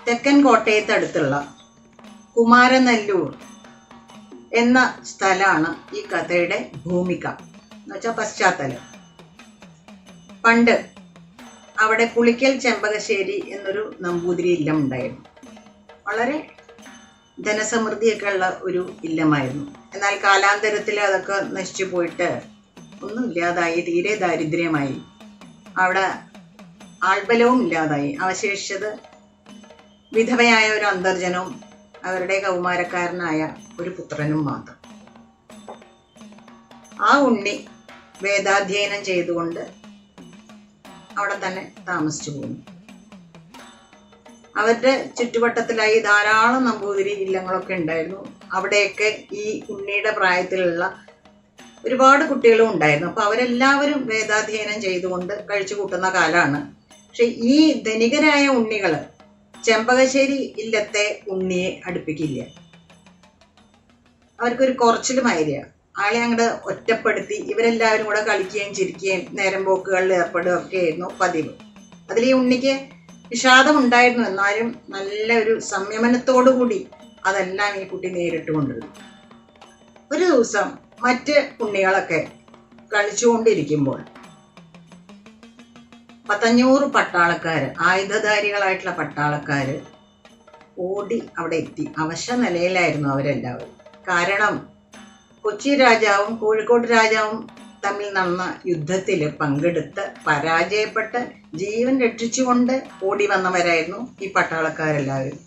തെക്കൻ കോട്ടയത്തടുത്തുള്ള കുമാരനല്ലൂർ എന്ന സ്ഥലമാണ് ഈ കഥയുടെ ഭൂമിക എന്ന് വെച്ചാൽ പശ്ചാത്തലം. പണ്ട് അവിടെ പുളിക്കൽ ചെമ്പകശ്ശേരി എന്നൊരു നമ്പൂതിരി ഇല്ലം ഉണ്ടായിരുന്നു. വളരെ ധനസമൃദ്ധിയൊക്കെ ഉള്ള ഒരു ഇല്ലമായിരുന്നു. എന്നാൽ കാലാന്തരത്തിൽ അതൊക്കെ നശിച്ചു പോയിട്ട് ഒന്നുമില്ലാതായി, തീരെ ദാരിദ്ര്യമായി. അവിടെ ആൾബലവും ഇല്ലാതായി. അവശേഷിച്ചത് വിധവയായ ഒരു അന്തർജനവും അവരുടെ കൗമാരക്കാരനായ ഒരു പുത്രനും മാത്രം. ആ ഉണ്ണി വേദാധ്യയനം ചെയ്തുകൊണ്ട് അവിടെ തന്നെ താമസിച്ചു പോകുന്നു. അവരുടെ ചുറ്റുവട്ടത്തിലായി ധാരാളം നമ്പൂതിരി ഇല്ലങ്ങളൊക്കെ ഉണ്ടായിരുന്നു. അവിടെയൊക്കെ ഈ ഉണ്ണിയുടെ പ്രായത്തിലുള്ള ഒരുപാട് കുട്ടികളും ഉണ്ടായിരുന്നു. അപ്പൊ അവരെല്ലാവരും വേദാധ്യയനം ചെയ്തുകൊണ്ട് കഴിച്ചു കൂട്ടുന്ന കാലമാണ്. പക്ഷെ ഈ ധനികരായ ഉണ്ണികള് ചെമ്പകശ്ശേരി ഇല്ലത്തെ ഉണ്ണിയെ അടുപ്പിക്കില്ല. അവർക്കൊരു കുറച്ചിലുമായിരിക്കുക. ആളെ അങ്ങോട്ട് ഒറ്റപ്പെടുത്തി ഇവരെല്ലാവരും കൂടെ കളിക്കുകയും ചിരിക്കുകയും നേരം പോക്കുകളിൽ ഏർപ്പെടുകയും ഒക്കെ ആയിരുന്നു പതിവ്. അതിൽ ഈ ഉണ്ണിക്ക് വിഷാദം ഉണ്ടായിരുന്നു. എന്നാലും നല്ല ഒരു സംയമനത്തോടു കൂടി അതെല്ലാം ഈ കുട്ടി നേരിട്ട് കൊണ്ടിരുന്നു. ഒരു ദിവസം മറ്റ് ഉണ്ണികളൊക്കെ കളിച്ചുകൊണ്ടിരിക്കുമ്പോൾ 500 പട്ടാളക്കാര്, ആയുധധാരികളായിട്ടുള്ള പട്ടാളക്കാര് ഓടി അവിടെ എത്തി. അവശ നിലയിലായിരുന്നു അവരെല്ലാവരും. കാരണം കൊച്ചി രാജാവും കോഴിക്കോട് രാജാവും തമ്മിൽ നടന്ന യുദ്ധത്തിൽ പങ്കെടുത്ത് പരാജയപ്പെട്ട് ജീവൻ രക്ഷിച്ചുകൊണ്ട് ഓടി വന്നവരായിരുന്നു ഈ പട്ടാളക്കാരെല്ലാവരും.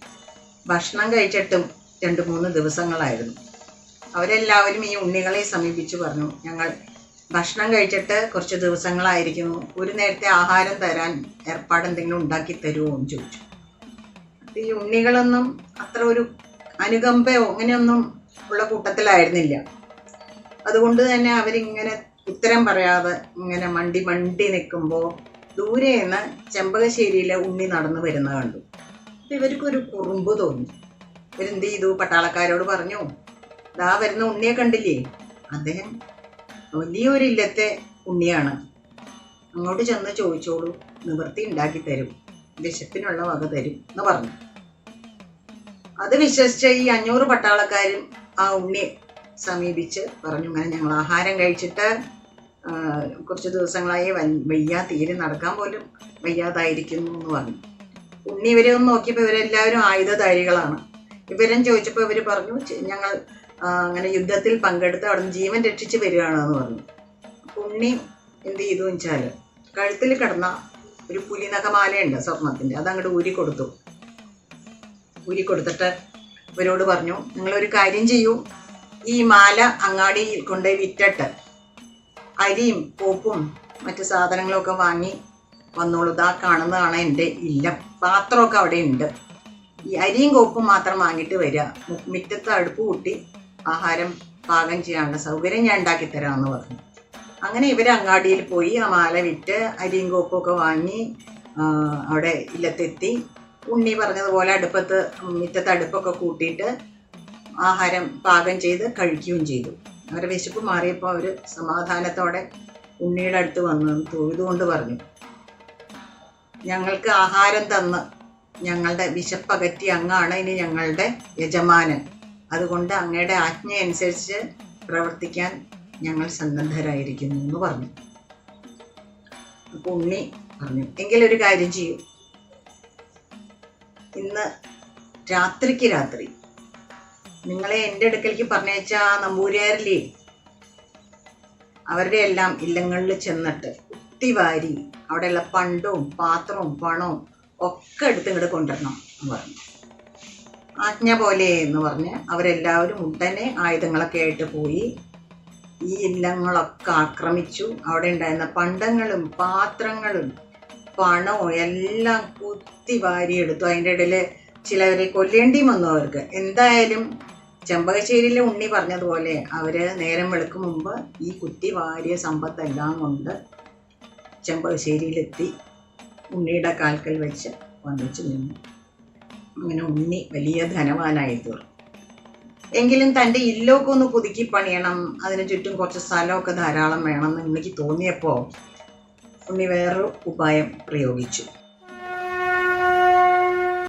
ഭക്ഷണം കഴിച്ചിട്ടും 2-3 ദിവസങ്ങളായിരുന്നു. അവരെല്ലാവരും ഈ ഉണ്ണികളെ സമീപിച്ചു പറഞ്ഞു, ഞങ്ങൾ ഭക്ഷണം കഴിച്ചിട്ട് കുറച്ച് ദിവസങ്ങളായിരിക്കുന്നു, ഒരു നേരത്തെ ആഹാരം തരാൻ ഏർപ്പാടെന്തെങ്കിലും ഉണ്ടാക്കി തരുമോ എന്ന് ചോദിച്ചു. ഈ ഉണ്ണികളൊന്നും അത്ര ഒരു അനുകമ്പയോ അങ്ങനെയൊന്നും ഉള്ള കൂട്ടത്തിലായിരുന്നില്ല. അതുകൊണ്ട് തന്നെ അവരിങ്ങനെ ഉത്തരം പറയാതെ ഇങ്ങനെ മണ്ടി നിൽക്കുമ്പോൾ ദൂരെ നിന്ന് ചെമ്പകശ്ശേരിയിലെ ഉണ്ണി നടന്നു വരുന്ന കണ്ടു. അപ്പം ഇവർക്കൊരു കുറുമ്പ് തോന്നി. ഇവരെന്ത് ചെയ്തു? പട്ടാളക്കാരോട് പറഞ്ഞു, ദാ വരുന്ന ഉണ്ണിയെ കണ്ടില്ലേ, അദ്ദേഹം വലിയൊരു ഇല്ലത്തെ ഉണ്ണിയാണ്, അങ്ങോട്ട് ചെന്ന് ചോദിച്ചോളൂ, നിവൃത്തി ഉണ്ടാക്കി തരും, വിശപ്പിനുള്ള വക തരും എന്ന് പറഞ്ഞു. അത് വിശ്വസിച്ച ഈ 500 പട്ടാളക്കാരും ആ ഉണ്ണിയെ സമീപിച്ച് പറഞ്ഞു, ഇങ്ങനെ ഞങ്ങൾ ആഹാരം കഴിച്ചിട്ട് കുറച്ച് ദിവസങ്ങളായി വയ്യ, തീരെ നടക്കാൻ പോലും വയ്യാതായിരിക്കുന്നു എന്ന് പറഞ്ഞു. ഉണ്ണി ഇവരെ ഒന്ന് നോക്കിയപ്പോൾ ഇവരെല്ലാവരും ആയുധധാരികളാണ്. ഇവരും ചോദിച്ചപ്പോൾ ഇവർ പറഞ്ഞു, ഞങ്ങൾ അങ്ങനെ യുദ്ധത്തിൽ പങ്കെടുത്ത് അവിടെ നിന്ന് ജീവൻ രക്ഷിച്ച് വരികയാണെന്ന് പറഞ്ഞു. ഉണ്ണി എന്ത് ചെയ്തു വെച്ചാൽ കഴുത്തിൽ കിടന്ന ഒരു പുലിനഖമാലയുണ്ട് സ്വർണത്തിൻ്റെ, അതങ്ങോട്ട് ഊരി കൊടുത്തിട്ട് ഇവരോട് പറഞ്ഞു, നിങ്ങളൊരു കാര്യം ചെയ്യൂ, ഈ മാല അങ്ങാടിയിൽ കൊണ്ടുപോയി വിറ്റിട്ട് അരിയും കോപ്പും മറ്റു സാധനങ്ങളൊക്കെ വാങ്ങി വന്നോളൂ. ഇതാ കാണുന്നതാണ് എൻ്റെ ഇല്ലം, പാത്രമൊക്കെ അവിടെ ഉണ്ട്. ഈ അരിയും കോപ്പും മാത്രം വാങ്ങിയിട്ട് വരിക, മുറ്റത്ത് അടുപ്പ് കൂട്ടി ആഹാരം പാകം ചെയ്യാനുള്ള സൗകര്യം ഞാൻ ഉണ്ടാക്കി തരാമെന്ന് പറഞ്ഞു. അങ്ങനെ ഇവർ അങ്ങാടിയിൽ പോയി ആ മാല വിറ്റ് അരിയും കോപ്പും ഒക്കെ വാങ്ങി അവിടെ ഇല്ലത്തെത്തി. ഉണ്ണി പറഞ്ഞതുപോലെ മുറ്റത്ത് അടുപ്പൊക്കെ കൂട്ടിയിട്ട് ആഹാരം പാകം ചെയ്ത് കഴിക്കുകയും ചെയ്തു. അവരുടെ വിശപ്പ് മാറിയപ്പോൾ അവർ സമാധാനത്തോടെ ഉണ്ണിയുടെ അടുത്ത് വന്ന് തൊഴുതുകൊണ്ട് പറഞ്ഞു, ഞങ്ങൾക്ക് ആഹാരം തന്ന് ഞങ്ങളുടെ വിശപ്പകറ്റി അങ്ങാണ് ഇനി ഞങ്ങളുടെ യജമാനൻ, അതുകൊണ്ട് അങ്ങയുടെ ആജ്ഞ അനുസരിച്ച് പ്രവർത്തിക്കാൻ ഞങ്ങൾ സന്നദ്ധരായിരിക്കുന്നു എന്ന് പറഞ്ഞു. അപ്പോൾ ഉണ്ണി പറഞ്ഞു, എങ്കിലൊരു കാര്യം ചെയ്യൂ, ഇന്ന് രാത്രി നിങ്ങളെ എൻ്റെ അടുക്കലേക്ക് പറഞ്ഞയച്ച ആ നമ്പൂരിയാരില്ലേ, അവരുടെ എല്ലാം ഇല്ലങ്ങളിൽ ചെന്നിട്ട് കുത്തിവാരി അവിടെയുള്ള പണ്ടവും പാത്രവും പണവും ഒക്കെ എടുത്തിങ്ങോട്ട് കൊണ്ടുവരണം എന്ന് പറഞ്ഞു. ആജ്ഞ പോലെ എന്ന് പറഞ്ഞ് അവരെല്ലാവരും ഉടനെ ആയുധങ്ങളൊക്കെ ആയിട്ട് പോയി ഈ ഇല്ലങ്ങളൊക്കെ ആക്രമിച്ചു. അവിടെ ഉണ്ടായിരുന്ന പണ്ടങ്ങളും പാത്രങ്ങളും പണവും എല്ലാം കുത്തി വാരിയെടുത്തു. അതിൻ്റെ ഇടയിൽ ചിലവരെ കൊല്ലേണ്ടിയും വന്നു അവർക്ക്. എന്തായാലും ചെമ്പകശ്ശേരിയിലെ ഉണ്ണി പറഞ്ഞതുപോലെ അവര് നേരം വെളുക്കും മുമ്പ് ഈ കുത്തി വാരിയ സമ്പത്തെല്ലാം കൊണ്ട് ചെമ്പകശ്ശേരിയിലെത്തി ഉണ്ണിയുടെ കാൽക്കൽ വെച്ച് വന്നിച്ചു നിന്നു. അങ്ങനെ ഉണ്ണി വലിയ ധനവാനായി തീർന്നു. എങ്കിലും തൻ്റെ ഇല്ലമൊക്കെ ഒന്ന് പുതുക്കി പണിയണം, അതിന് ചുറ്റും കുറച്ച് സ്ഥലമൊക്കെ ധാരാളം വേണമെന്ന് ഉണ്ണിക്ക് തോന്നിയപ്പോൾ ഉണ്ണി വേറൊരു ഉപായം പ്രയോഗിച്ചു.